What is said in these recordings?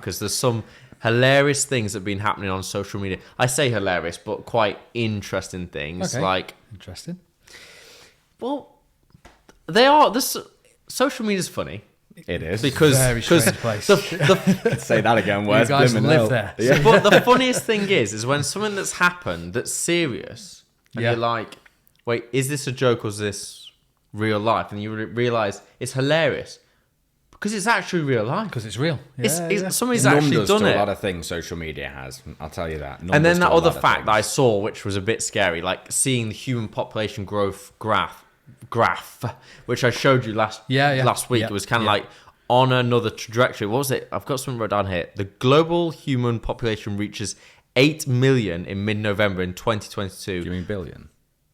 because there's some hilarious things that have been happening on social media. I say hilarious, but quite interesting things. Okay. Like, interesting. well, they are. This social media is funny. It is. Because Very strange place. Say that again. Where's You guys live there. Yeah. But the funniest thing is when something that's happened that's serious, and you're like, wait, is this a joke or is this real life? And you realise it's hilarious because it's actually real life. Because it's real. Somebody's None actually does done to it. a lot of things social media has. I'll tell you that. None And then does that to a other lot of fact that I things. saw, which was a bit scary, like seeing the human population growth graph, which I showed you last week. It was kind of like on another trajectory. What was it? I've got something wrote down here. The global human population reaches 8 million in mid-November in 2022. Do you mean billion?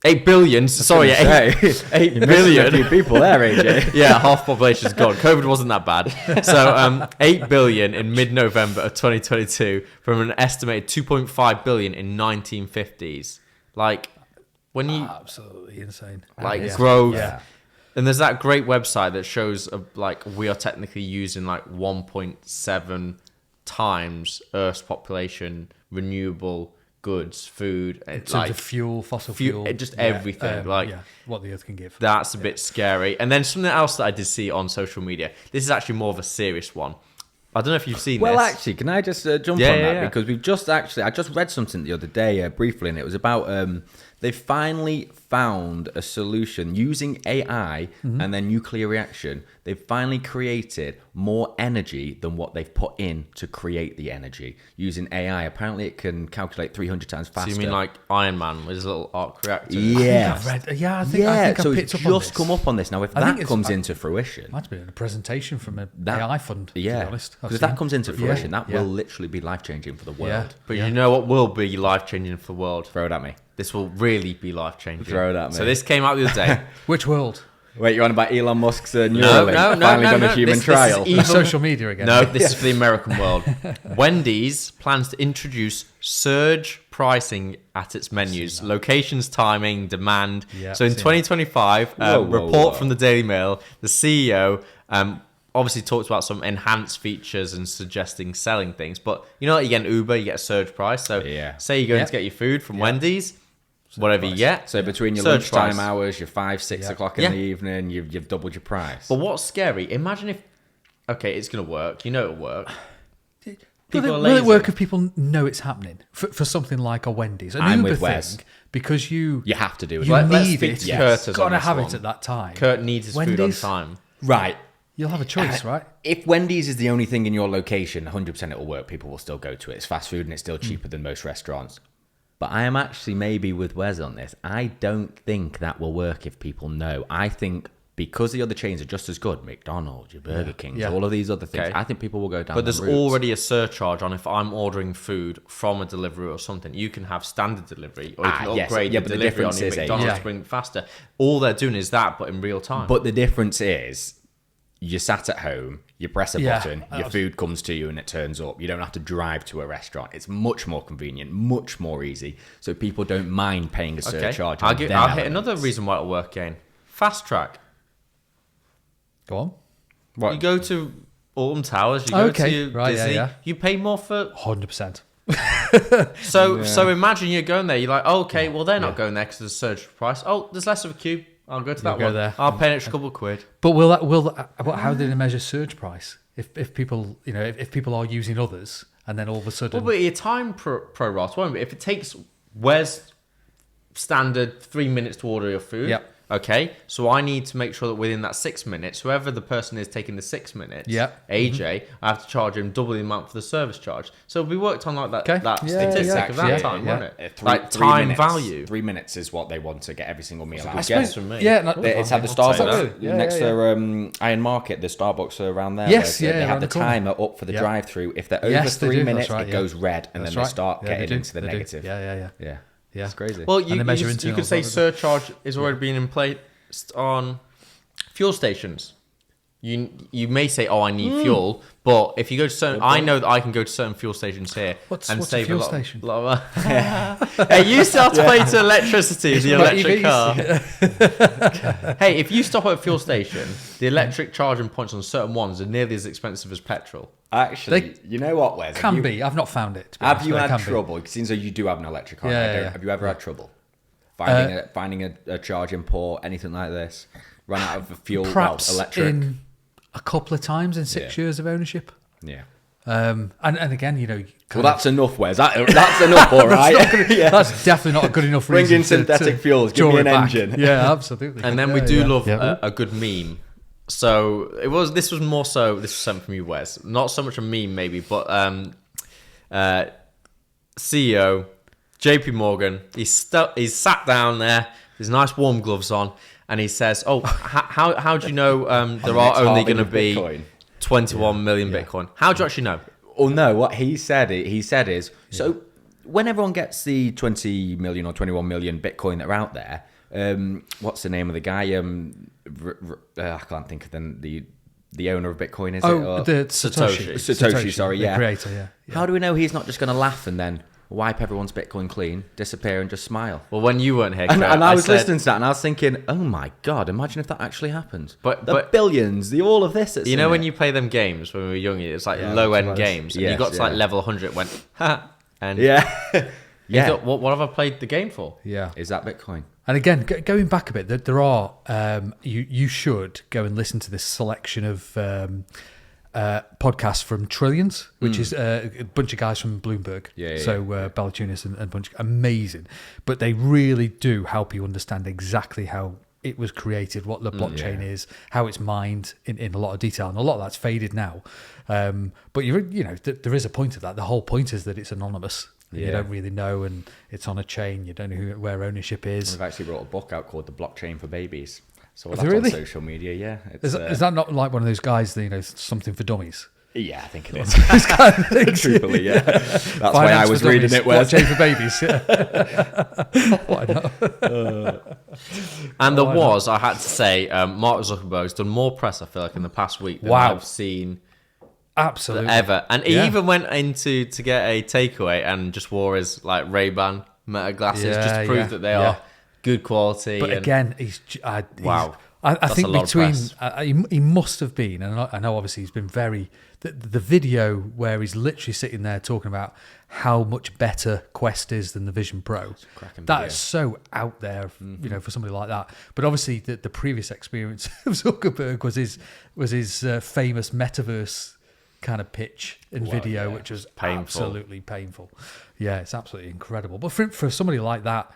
8 billion. Sorry, 8 billion. A few people there, AJ. Yeah, half population's gone. COVID wasn't that bad. So 8 billion in mid-November of 2022 from an estimated 2.5 billion in 1950s. Like, when you absolutely insane. growth. Yeah. And there's that great website that shows like we are technically using like 1.7 times Earth's population, renewable goods, food, In terms like of fuel, fossil fuel. just everything. What the Earth can give. That's a bit scary. And then something else that I did see on social media. This is actually more of a serious one. I don't know if you've seen Well, this. actually, can I just jump on that? Because I just read something the other day briefly, and it was about they finally found a solution using AI and then nuclear reaction. They've finally created more energy than what they've put in to create the energy using AI. Apparently, it can calculate 300 times faster. So you mean like Iron Man with his little arc reactor? Yeah. I think I so picked it's up on just this. come up on this. Now, if I think that it's- comes into fruition... Might have been a presentation from an AI fund, to be honest. Because if that comes into fruition, that Yeah. will literally be life-changing for the world. But you know what will be life-changing for the world? Throw it at me. This will really be life-changing. Throw it at me. So this came out the other day. Which world? Wait, you're on about Elon Musk's Neuralink finally done a human trial? This is Social media again. No, this is for the American world. Wendy's plans to introduce surge pricing at its menus, locations, timing, demand. Yeah, so in I've seen 2025, Whoa, report whoa. from the Daily Mail, the CEO obviously talks about some enhanced features and suggesting selling things. But you know, like you get an Uber, you get a surge price. So say you're going to get your food from Wendy's, whatever you get. So between your surge lunchtime price. hours, your 5, 6 o'clock in the evening, you've doubled your price. But what's scary? Imagine if, okay, it's going to work. You know it'll work. Will it work if people know it's happening for something like a Wendy's? An I'm Uber with Wes. thing, because you have to do it. You Let's need speak it. to Curtis on Got to this have one. it at that time. Kurt needs his food on Wendy's? time. Right. You'll have a choice, right? If Wendy's is the only thing in your location, 100% it'll work. People will still go to it. It's fast food and it's still cheaper than most restaurants. But I am actually maybe with Wes on this. I don't think that will work if people know. I think because the other chains are just as good, McDonald's, your Burger Kings, all of these other things, I think people will go down. But there's routes. already a surcharge on if I'm ordering food from a delivery or something. You can have standard delivery or you can upgrade but the the delivery on difference your is, McDonald's to bring it faster. All they're doing is that, but in real time. But the difference is you sat at home, you press a Yeah. button, your food comes to you and it turns up. You don't have to drive to a restaurant. It's much more convenient, much more easy. So people don't mind paying a surcharge. I'll on them hit elements. another reason why it'll work again. Fast track. Go on. What? You go to Alton Towers, you go to your Disney, you pay more for... 100%. So imagine you're going there, you're like, oh, okay, well, they're not going there because there's a surge price. Oh, there's less of a queue. I'll go to that go one. there. I'll pay an extra couple of quid. But how do they measure surge price? If people, if people are using others and then all of a sudden... Well, but your time pro rata, won't it? If it takes Wes standard 3 minutes to order your food, okay, so I need to make sure that within that 6 minutes, whoever the person is taking the 6 minutes, AJ, I have to charge him double the amount for the service charge. So we worked on like that, that statistic of that time, wasn't it? Like time value. 3 minutes is what they want to get every single meal out. Guess from me. It's had the Starbucks Yeah, next to IronMarket. The Starbucks are around there. Yes, they have around the the corner. timer up for the drive-through. If they're over 3 minutes, it goes red, and then they start getting into the negative. Yeah. It's crazy. Well, And they you measure could internals, say don't they? surcharge is already being in place on fuel stations. you may say, "Oh, I need fuel," but if you go to certain, I know that I can go to certain fuel stations here What's save a fuel a lot. station? Hey, you start to play to electricity, the electric car. Hey, if you stop at a fuel station, the electric charging points on certain ones are nearly as expensive as petrol. Actually, you know what, Wes? Can be. I've not found it. Have you had trouble? It seems like you do have an electric car. Have you ever had trouble finding a charging port, anything like this? Run out of fuel, Perhaps electric. in a couple of times in 6 years of ownership. Yeah. And again, you know. Well, that's enough, Wes. That's enough, all right. That's definitely not a good enough reason. Bring in synthetic fuels. Give me an engine. Yeah, absolutely. And then we do love a good meme. So this was sent from you, Wes. Not so much a meme, maybe, but CEO JP Morgan. He's sat down there. His nice warm gloves on, and he says, "Oh, how do you know there are only going to be 21 million Bitcoin? How do you actually know?" Oh no, what he said is so when everyone gets the 20 million or 21 million Bitcoin that are out there, what's the name of the guy? I can't think of the owner of Bitcoin, is it? Or The Satoshi, sorry, the creator, yeah. How do we know he's not just going to laugh and then wipe everyone's Bitcoin clean, disappear and just smile? Well, when you weren't here, and I was listening to that and I was thinking, oh my God, imagine if that actually happened. But billions, all of this. You know when you play them games when we were young, it's like low-end games, and you got to like level 100, it went, ha, and you thought, what have I played the game for? Yeah. Is that Bitcoin? And again, going back a bit, there are, you should go and listen to this selection of podcasts from Trillions, which is a bunch of guys from Bloomberg. Balachunas and bunch, amazing. But they really do help you understand exactly how it was created, what the blockchain is, how it's mined in a lot of detail. And a lot of that's faded now. But there is a point of that. The whole point is that it's anonymous. You don't really know, and it's on a chain. You don't know where ownership is. We've actually wrote a book out called The Blockchain for Babies. So that's really? on social media, yeah. Is that not like one of those guys that, something for dummies? Yeah, I think it is. Truthfully, yeah. That's why I was reading it. Blockchain for babies. Yeah. Why not? And I had to say, Mark Zuckerberg's done more press, I feel like, in the past week than I've seen. Absolutely. Ever. And he even went into to get a takeaway and just wore his like Ray-Ban Meta glasses just to prove that they are good quality. But again, I think between he must have been, and I know obviously he's been very the video where he's literally sitting there talking about how much better Quest is than the Vision Pro. That is so out there, for somebody like that. But obviously the previous experience of Zuckerberg was his famous metaverse kind of pitch in video, which was absolutely painful. Yeah, it's absolutely incredible. But for somebody like that,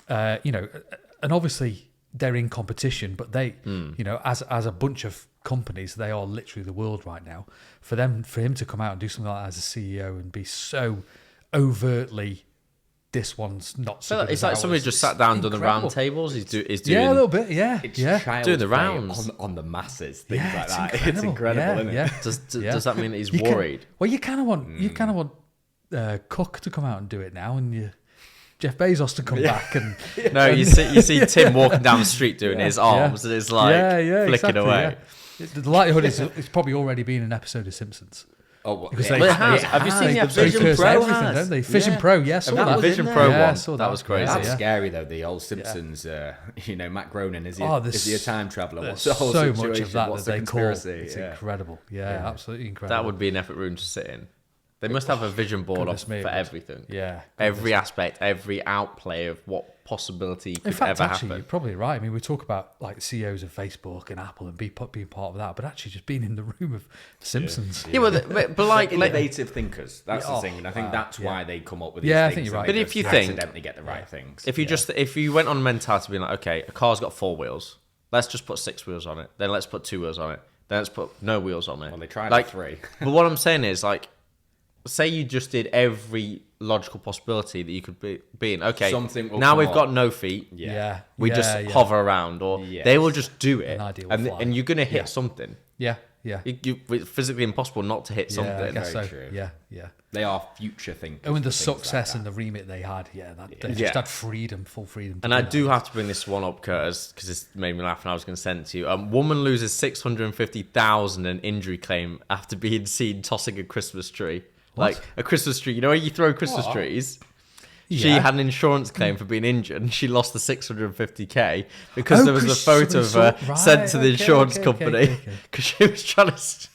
and obviously they're in competition, but they, as a bunch of companies, they are literally the world right now. For him to come out and do something like that as a CEO and be so overtly, this one's not so good. It's like somebody just sat down, done the round tables. He's doing a little bit, doing the rounds on the masses, things like that. It's incredible, isn't it? Yeah. Does that mean that he's worried? You kind of want Cook to come out and do it now, and Jeff Bezos to come back and you see Tim walking down the street doing his arms and it's like flicking away. Yeah. The likelihood is it's probably already been an episode of Simpsons. Oh, because it has. Have you seen the Vision Pro? Everything, don't they? Vision Pro, yes. That Vision Pro one. That was crazy. That's scary though. The old Simpsons. Matt Groening is he a time traveller? What's the whole so situation? much of that What's that the they call. conspiracy? It's incredible. Yeah, absolutely incredible. That would be an effort room to sit in. They must have a vision board for everything. Yeah. Every aspect, every outplay of what possibility could ever happen. You're probably right. I mean, we talk about like CEOs of Facebook and Apple and being part of that, but actually just being in the room of Simpsons. Yeah, but like innovative thinkers. That's the thing, and I think that's why they come up with these things. I think you're right. But if you think accidentally get the right things, if you went on a mentality being like, okay, a car's got 4 wheels, let's just put 6 wheels on it. Then let's put 2 wheels on it. Then let's put no wheels on it. Well, they tried like 3. But what I'm saying is like, say you just did every logical possibility that you could be in. Okay, now we've got no feet. We just hover around, or they will just do it, and you're going to hit something. Yeah. It's physically impossible not to hit something. I guess so. True. Yeah. They are future thinkers. And with the success and the remit they had, they just had full freedom. And I do have to bring this one up, Curtis, because it's made me laugh and I was going to send it to you. Woman loses 650,000 in injury claim after being seen tossing a Christmas tree. What? Like a Christmas tree. You know where you throw Christmas trees? She had an insurance claim for being injured and she lost the 650k because there was a photo of her sent to the insurance company because she was trying to...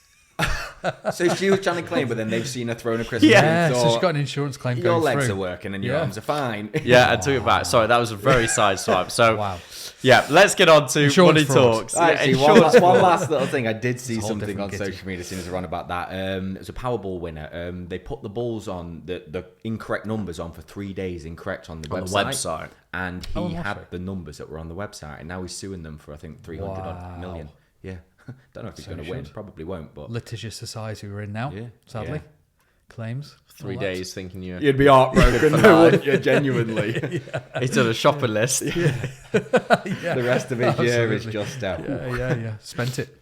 So she was trying to claim, but then they've seen her throwing a Christmas tree. So she's got an insurance claim your going legs through. are working and your arms are fine. Yeah, I took it back. Sorry, that was a very side swipe. So, yeah, let's get on to Money Talks. Actually, one last little thing. I did see something on social media as soon as I ran about that. It was a Powerball winner. They put the balls on, the incorrect numbers on for 3 days, incorrect on the website. And he had the numbers that were on the website, and now he's suing them for, I think, 300 odd million. Yeah. Don't know if he's going to win. Probably won't. But litigious society we're in now. Sadly, claims 3 days thinking you'd be heartbroken, wouldn't you? Genuinely. He's on a shopping list. The rest of his year is just out. Yeah. Spent it.